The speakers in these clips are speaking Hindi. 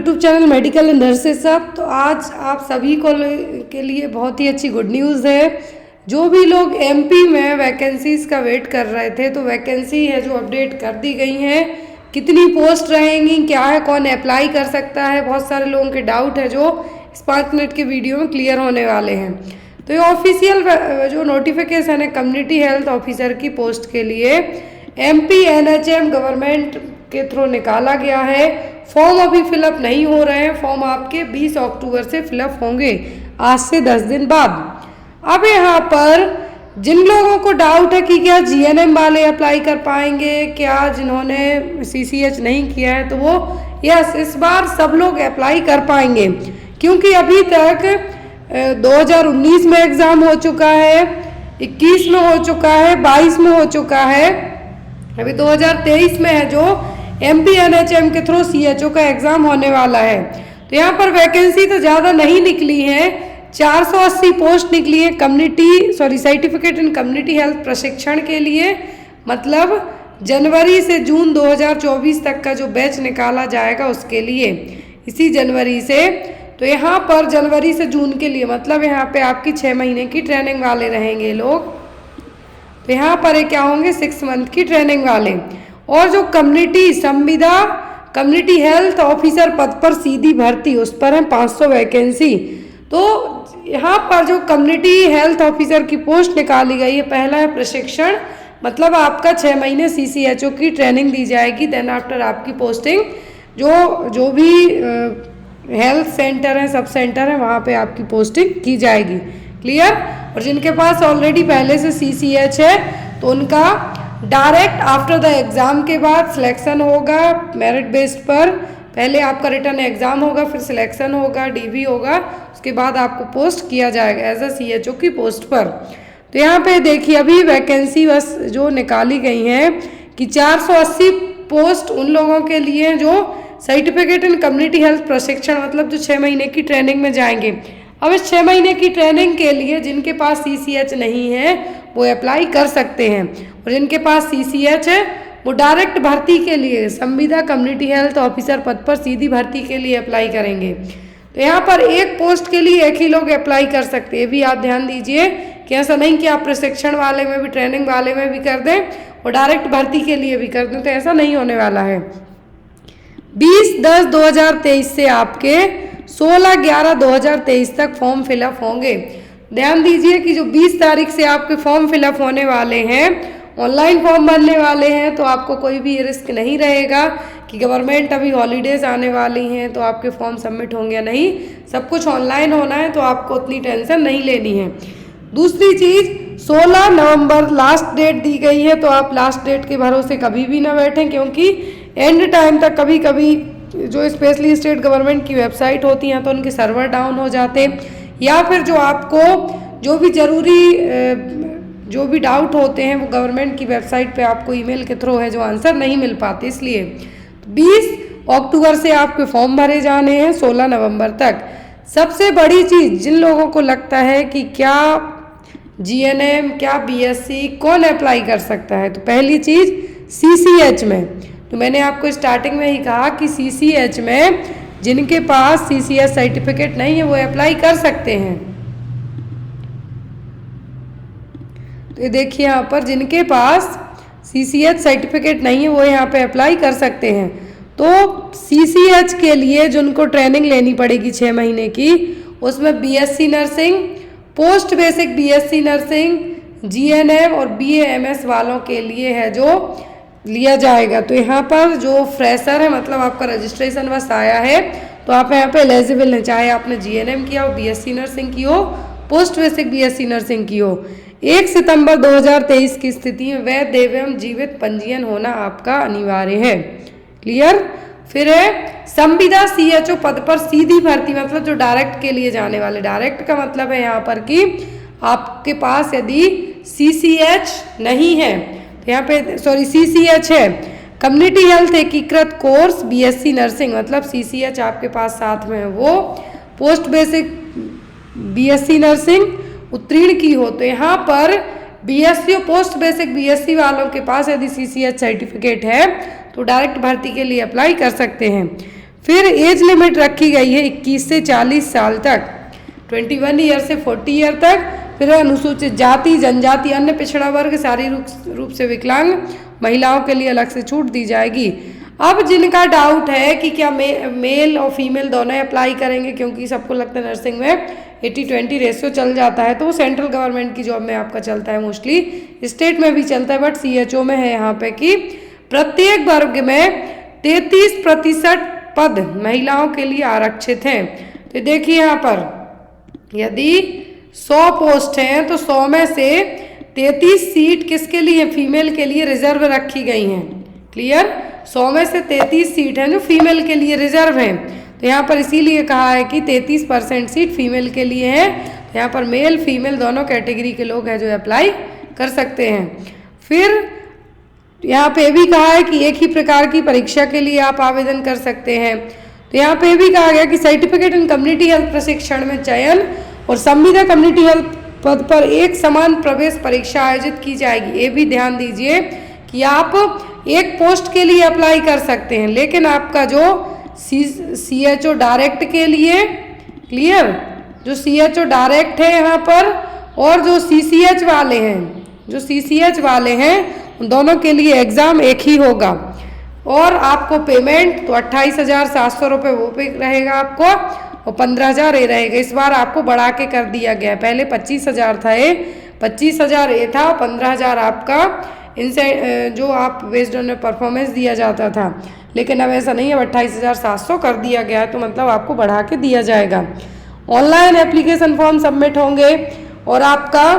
YouTube channel medical and nurses सब। तो आज आप सभी को के लिए बहुत ही अच्छी गुड न्यूज़ है। जो भी लोग एमपी में वैकेंसीज का वेट कर रहे थे, तो वैकेंसी है जो अपडेट कर दी गई हैं। कितनी पोस्ट रहेंगी, क्या है, कौन अप्लाई कर सकता है, बहुत सारे लोगों के डाउट है जो इस 5 मिनट के वीडियो में क्लियर होने वाले हैं। तो ये ऑफिशियल जो नोटिफिकेशन है कम्युनिटी हेल्थ ऑफिसर की पोस्ट के लिए एमपी एनएचएम गवर्नमेंट के थ्रू निकाला गया है। फॉर्म अभी फिलअप नहीं हो रहे हैं, फॉर्म आपके 20 अक्टूबर से फिलअप होंगे, आज से 10 दिन बाद। अब यहाँ पर जिन लोगों को डाउट है कि क्या जीएनएम वाले अप्लाई कर पाएंगे, क्या जिन्होंने सीसीएच नहीं किया है, तो वो यस, इस बार सब लोग अप्लाई कर पाएंगे, क्योंकि अभी तक 2019 में एग्ज़ाम हो चुका है, 21 में हो चुका है, 22 में हो चुका है, अभी 2023 में है जो एमपी एनएचएम के थ्रू सीएचओ का एग्ज़ाम होने वाला है। तो यहाँ पर वैकेंसी तो ज़्यादा नहीं निकली है, 480 पोस्ट निकली है सर्टिफिकेट इन कम्युनिटी हेल्थ प्रशिक्षण के लिए। मतलब जनवरी से जून 2024 तक का जो बैच निकाला जाएगा उसके लिए, इसी जनवरी से। तो यहाँ पर जनवरी से जून के लिए मतलब यहाँ पे आपकी 6 महीने की ट्रेनिंग वाले रहेंगे लोग। तो यहाँ पर क्या होंगे, 6 मंथ की ट्रेनिंग वाले। और जो संविदा कम्युनिटी हेल्थ ऑफिसर पद पर सीधी भर्ती, उस पर है 500 वैकेंसी। तो यहाँ पर जो कम्युनिटी हेल्थ ऑफिसर की पोस्ट निकाली गई है, पहला है प्रशिक्षण, मतलब आपका 6 महीने सीसीएचओ की ट्रेनिंग दी जाएगी। देन आफ्टर आपकी पोस्टिंग जो भी हेल्थ सेंटर है, सब सेंटर है, वहाँ पे आपकी पोस्टिंग की जाएगी। क्लियर। और जिनके पास ऑलरेडी पहले से सीसीएच है तो उनका डायरेक्ट आफ्टर द एग्ज़ाम के बाद सिलेक्शन होगा मेरिट बेस्ड पर। पहले आपका रिटर्न एग्ज़ाम होगा, फिर सिलेक्शन होगा, डीवी होगा, उसके बाद आपको पोस्ट किया जाएगा एज अ सीएचओ की पोस्ट पर। तो यहाँ पे देखिए अभी वैकेंसी बस जो निकाली गई हैं कि 480 पोस्ट उन लोगों के लिए जो सर्टिफिकेट इन कम्युनिटी हेल्थ प्रशिक्षण, मतलब जो 6 महीने की ट्रेनिंग में जाएंगे। अब इस 6 महीने की ट्रेनिंग के लिए जिनके पास सीसीएच नहीं है वो अप्लाई कर सकते हैं, और जिनके पास सीसीएच है वो डायरेक्ट भर्ती के लिए संविदा कम्युनिटी हेल्थ ऑफिसर पद पर सीधी भर्ती के लिए अप्लाई करेंगे। तो यहाँ पर एक पोस्ट के लिए एक ही लोग अप्लाई कर सकते हैं। भी आप ध्यान दीजिए कि ऐसा नहीं कि आप प्रशिक्षण वाले में भी, ट्रेनिंग वाले में भी कर दें और डायरेक्ट भर्ती के लिए भी कर दें, तो ऐसा नहीं होने वाला है। 20/10/2023 से आपके 16/11/2023 तक फॉर्म फिलअप होंगे। ध्यान दीजिए कि जो 20 तारीख से आपके फॉर्म फिलअप होने वाले हैं, ऑनलाइन फॉर्म भरने वाले हैं, तो आपको कोई भी रिस्क नहीं रहेगा कि गवर्नमेंट अभी हॉलीडेज आने वाली हैं तो आपके फॉर्म सबमिट होंगे, नहीं, सब कुछ ऑनलाइन होना है, तो आपको उतनी टेंशन नहीं लेनी है। दूसरी चीज़, 16 नवंबर लास्ट डेट दी गई है, तो आप लास्ट डेट के भरोसे कभी भी ना बैठें, क्योंकि एंड टाइम तक कभी कभी जो स्पेशली स्टेट गवर्नमेंट की वेबसाइट होती हैं तो उनके सर्वर डाउन हो जाते, या फिर जो आपको जो भी ज़रूरी जो भी डाउट होते हैं वो गवर्नमेंट की वेबसाइट पे आपको ईमेल के थ्रू है जो आंसर नहीं मिल पाते। इसलिए 20 अक्टूबर से आपके फॉर्म भरे जाने हैं 16 नवंबर तक। सबसे बड़ी चीज़, जिन लोगों को लगता है कि क्या जीएनएम, क्या बीएससी, कौन अप्लाई कर सकता है, तो पहली चीज़ सीसीएच में, तो मैंने आपको स्टार्टिंग में ही कहा कि सीसीएच में जिनके पास सीसीएच सर्टिफिकेट नहीं है वो अप्लाई कर सकते हैं। तो ये देखिए यहाँ पर जिनके पास सीसीएच सर्टिफिकेट नहीं है वो यहाँ पे अप्लाई कर सकते हैं। तो सीसीएच के लिए जिनको ट्रेनिंग लेनी पड़ेगी 6 महीने की, उसमें BSc nursing, post basic BSc nursing, GNM और बीएएमएस वालों के लिए है जो लिया जाएगा। तो यहाँ पर जो फ्रेशर है, मतलब आपका रजिस्ट्रेशन बस आया है, तो आप यहाँ पे एलिजिबल हैं, चाहे आपने जीएनएम किया हो, बीएससी नर्सिंग की हो, पोस्ट बेसिक बीएससी नर्सिंग की हो। 1 सितंबर 2023 की स्थिति में वैध एवं जीवित पंजीयन होना आपका अनिवार्य है। क्लियर। फिर है संविदा सीएचओ पद पर सीधी भर्ती, मतलब जो डायरेक्ट के लिए जाने वाले, डायरेक्ट का मतलब है यहाँ पर कि आपके पास यदि सीसीएच नहीं है, तो यहाँ पे सीसीएच है, कम्युनिटी हेल्थ एकीकृत कोर्स बीएससी नर्सिंग, मतलब सीसीएच आपके पास साथ में है, वो पोस्ट बेसिक बीएससी नर्सिंग उत्तीर्ण की हो, तो यहाँ पर बीएससी और पोस्ट बेसिक बीएससी वालों के पास यदि सीसीएच सर्टिफिकेट है तो डायरेक्ट भर्ती के लिए अप्लाई कर सकते हैं। फिर एज लिमिट रखी गई है 21 से 40 साल तक, 21 ईयर से 40 ईयर तक। फिर अनुसूचित जाति, जनजाति, अन्य पिछड़ा वर्ग, शारीरिक रूप से विकलांग महिलाओं के लिए अलग से छूट दी जाएगी। अब जिनका डाउट है कि क्या मेल और फीमेल दोनों अप्लाई करेंगे, क्योंकि सबको लगता है नर्सिंग में 80-20 रेशियो चल जाता है, तो वो सेंट्रल गवर्नमेंट की जॉब में आपका चलता है, मोस्टली स्टेट में भी चलता है, बट CHO में है यहाँ पे कि प्रत्येक वर्ग में 33% पद महिलाओं के लिए आरक्षित हैं। तो देखिए यहाँ पर यदि 100 पोस्ट हैं तो 100 में से 33 सीट किसके लिए, फीमेल के लिए रिजर्व रखी गई हैं। क्लियर? 100 में से 33 सीट हैं जो फीमेल के लिए रिजर्व हैं। तो यहाँ पर इसीलिए कहा है कि 33% सीट फीमेल के लिए है। तो यहाँ पर मेल फीमेल दोनों कैटेगरी के लोग हैं जो अप्लाई कर सकते हैं। फिर यहाँ पे भी कहा है कि एक ही प्रकार की परीक्षा के लिए आप आवेदन कर सकते हैं। तो यहाँ पे भी कहा गया कि सर्टिफिकेट इन कम्युनिटी हेल्थ प्रशिक्षण में चयन और संविदा कम्युनिटी हेल्थ पद पर एक समान प्रवेश परीक्षा आयोजित की जाएगी। ये भी ध्यान दीजिए कि आप एक पोस्ट के लिए अप्लाई कर सकते हैं, लेकिन आपका जो CHO डायरेक्ट के लिए, क्लियर, जो CHO डायरेक्ट है यहाँ पर और जो CCH वाले हैं, जो CCH वाले हैं उन दोनों के लिए एग्ज़ाम एक ही होगा। और आपको पेमेंट तो 28,700 रुपये वो पे रहेगा आपको, और 15,000 ये रहेगा। इस बार आपको बढ़ा के कर दिया गया है, पहले 25,000 था, ये 25,000 ये था, 15,000 आपका इनसे जो आप बेस्ड ऑन परफॉर्मेंस दिया जाता था, लेकिन अब ऐसा नहीं है, 28,700 कर दिया गया है, तो मतलब आपको बढ़ा के दिया जाएगा। ऑनलाइन एप्लीकेशन फॉर्म सबमिट होंगे और आपका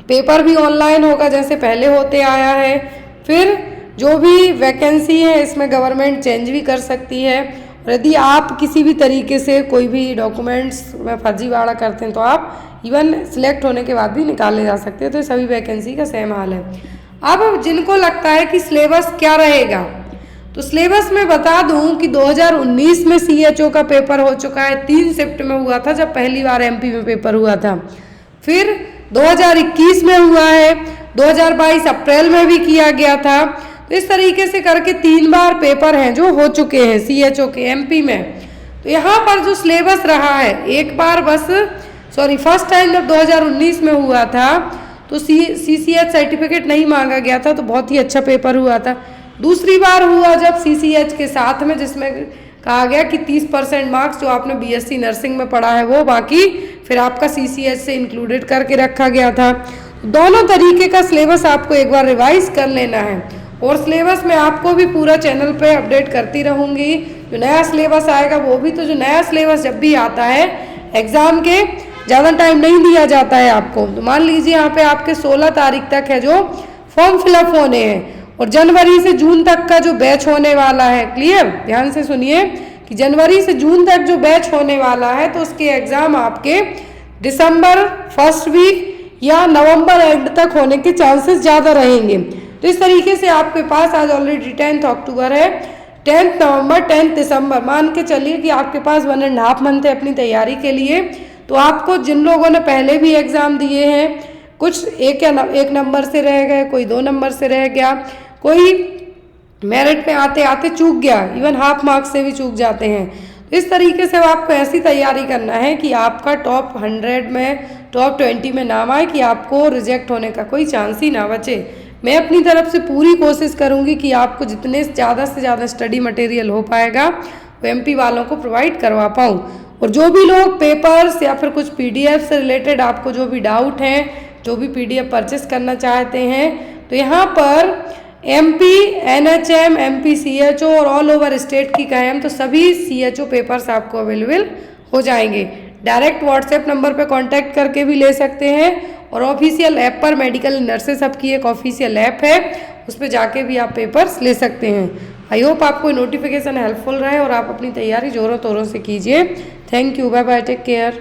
पेपर भी ऑनलाइन होगा जैसे पहले होते आया है। फिर जो भी वैकेंसी है इसमें गवर्नमेंट चेंज भी कर सकती है, और यदि आप किसी भी तरीके से कोई भी डॉक्यूमेंट्स में फर्जीवाड़ा करते हैं तो आप इवन सिलेक्ट होने के बाद भी निकाले जा सकते हैं। तो सभी वैकेंसी का सेम हाल है। अब जिनको लगता है कि सिलेबस क्या रहेगा, तो सिलेबस में बता दूं कि 2019 में CHO का पेपर हो चुका है, 3 शिफ्ट में हुआ था जब पहली बार MP में पेपर हुआ था। फिर 2021 में हुआ है, 2022 अप्रैल में भी किया गया था। तो इस तरीके से करके 3 बार पेपर हैं जो हो चुके हैं CHO के MP में। तो यहाँ पर जो सिलेबस रहा है, एक बार बस फर्स्ट टाइम जब 2019 में हुआ था तो CCH सर्टिफिकेट नहीं मांगा गया था, तो बहुत ही अच्छा पेपर हुआ था। दूसरी बार हुआ जब CCH के साथ में, जिसमें कहा गया कि 30% मार्क्स जो आपने BSc नर्सिंग में पढ़ा है वो, बाकी फिर आपका CCH से इंक्लूडेड करके रखा गया था। दोनों तरीके का सिलेबस आपको एक बार रिवाइज कर लेना है, और सिलेबस में आपको भी पूरा चैनल पे अपडेट करती रहूँगी। जो नया सिलेबस आएगा वो भी, तो जो नया सिलेबस जब भी आता है एग्ज़ाम के ज़्यादा टाइम नहीं दिया जाता है आपको। तो मान लीजिए यहाँ पे आपके 16 तारीख तक है जो फॉर्म फिलअप होने हैं, और जनवरी से जून तक का जो बैच होने वाला है, क्लियर, ध्यान से सुनिए कि जनवरी से जून तक जो बैच होने वाला है तो उसके एग्ज़ाम आपके दिसंबर फर्स्ट वीक या नवंबर एंड तक होने के चांसेस ज़्यादा रहेंगे। तो इस तरीके से आपके पास आज ऑलरेडी 10 अक्टूबर है, 10 नवंबर 10 दिसंबर, मान के चलिए कि आपके पास 1.5 मंथ है अपनी तैयारी के लिए। तो आपको जिन लोगों ने पहले भी एग्ज़ाम दिए हैं, कुछ एक नंबर से रह गए, कोई 2 नंबर से रह गया, कोई मेरिट में आते आते चूक गया, इवन हाफ मार्क्स से भी चूक जाते हैं। तो इस तरीके से आपको ऐसी तैयारी करना है कि आपका टॉप 100 में, टॉप 20 में नाम आए, कि आपको रिजेक्ट होने का कोई चांस ही ना बचे। मैं अपनी तरफ से पूरी कोशिश करूंगी कि आपको जितने ज़्यादा से ज़्यादा स्टडी मटेरियल हो पाएगा वो MP वालों को प्रोवाइड करवा पाऊँ। और जो भी लोग पेपर्स या फिर कुछ PDF से रिलेटेड आपको जो भी डाउट हैं, जो भी PDF परचेस करना चाहते हैं, तो यहाँ पर MP, NHM, MP CHO और ऑल ओवर स्टेट की कहें तो सभी CHO पेपर्स आपको अवेलेबल हो जाएंगे। डायरेक्ट WhatsApp नंबर पे कांटेक्ट करके भी ले सकते हैं, और ऑफिशियल ऐप पर मेडिकल नर्सेस सब की एक ऑफिशियल ऐप है, उस पर जाके भी आप पेपर्स ले सकते हैं। आई होप आपको नोटिफिकेशन हेल्पफुल रहे और आप अपनी तैयारी जोरों तोरों से कीजिए। Thank you, bye bye, take care.